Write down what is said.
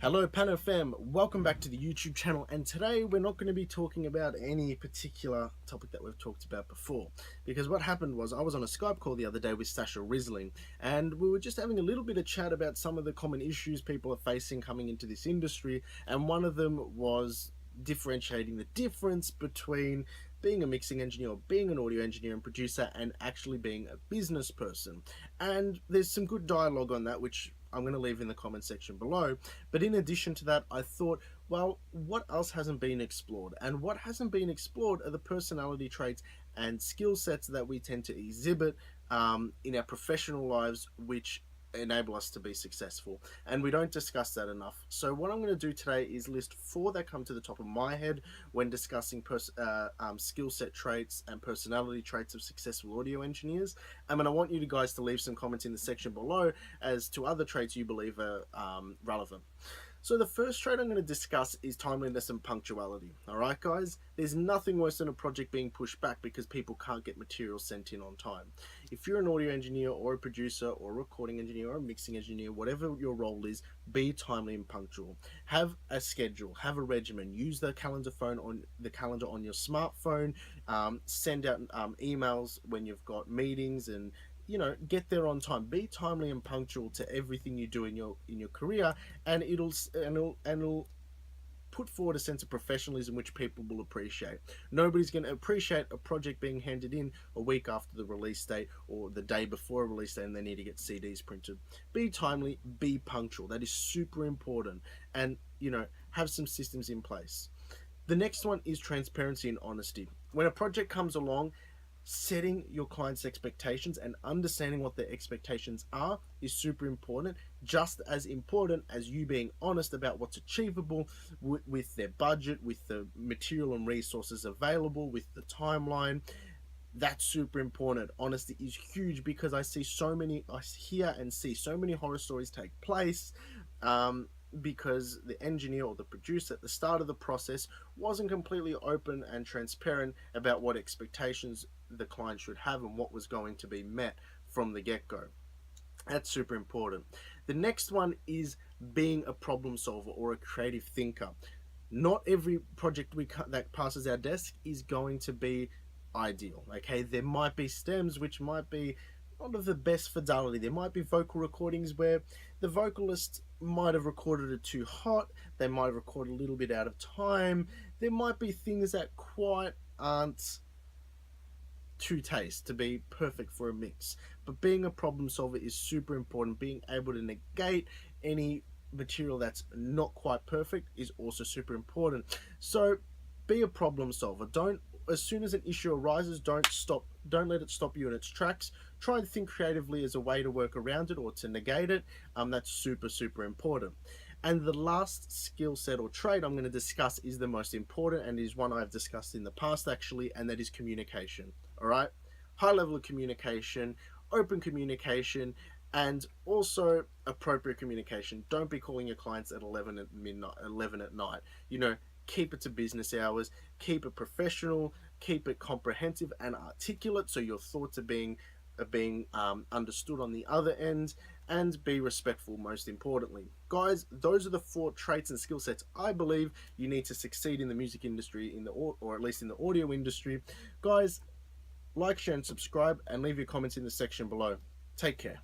Hello Pano fam, welcome back to the YouTube channel, and today we're not going to be talking about any particular topic that we've talked about before, because what happened was I was on a Skype call the other day with Sasha Risling, and we were just having a little bit of chat about some of the common issues people are facing coming into this industry, and one of them was differentiating the difference between being a mixing engineer, being an audio engineer and producer, and actually being a business person. And there's some good dialogue on that, which I'm going to leave in the comment section below. But in addition to that, I thought, well, what else hasn't been explored? And what hasn't been explored are the personality traits and skill sets that we tend to exhibit in our professional lives, which enable us to be successful, and we don't discuss that enough. So what I'm going to do today is list 4 that come to the top of my head when discussing skill set traits and personality traits of successful audio engineers. And I want you guys to leave some comments in the section below as to other traits you believe are relevant. So the first trait I'm going to discuss is timeliness and punctuality. Alright guys, there's nothing worse than a project being pushed back because people can't get material sent in on time. If you're an audio engineer or a producer or a recording engineer or a mixing engineer, whatever your role is, be timely and punctual. Have a schedule, have a regimen, use the calendar on your smartphone, send out emails when you've got meetings, and get there on time. Be timely and punctual to everything you do in your career, and it'll put forward a sense of professionalism which people will appreciate. Nobody's going to appreciate a project being handed in a week after the release date or the day before a release date and they need to get CDs printed. Be timely, be punctual. That is super important, and have some systems in place. The next one is transparency and honesty. When a project comes along, setting your client's expectations and understanding what their expectations are is super important, just as important as you being honest about what's achievable with their budget, with the material and resources available, with the timeline. That's super important. Honesty is huge, because I hear and see so many horror stories take place because the engineer or the producer at the start of the process wasn't completely open and transparent about what expectations the client should have and what was going to be met from the get-go. That's super important. The next one is being a problem solver or a creative thinker. Not every project that passes our desk is going to be ideal. Okay, there might be stems which might be not of the best fidelity. There might be vocal recordings where the vocalist might have recorded it too hot, they might have recorded a little bit out of time, there might be things that quite aren't to taste to be perfect for a mix. But being a problem solver is super important. Being able to negate any material that's not quite perfect is also super important. So be a problem solver. As soon as an issue arises, don't let it stop you in its tracks. Try and think creatively as a way to work around it or to negate it. That's super important. And the last skill set or trait I'm going to discuss is the most important, and is one I've discussed in the past actually, and that is communication. Alright? High level of communication, open communication, and also appropriate communication. Don't be calling your clients at 11 at night. Keep it to business hours, keep it professional, keep it comprehensive and articulate so your thoughts are being understood on the other end, and be respectful most importantly. Guys, those are the 4 traits and skill sets I believe you need to succeed in the music industry, or at least in the audio industry. Guys, like, share and subscribe, and leave your comments in the section below. Take care.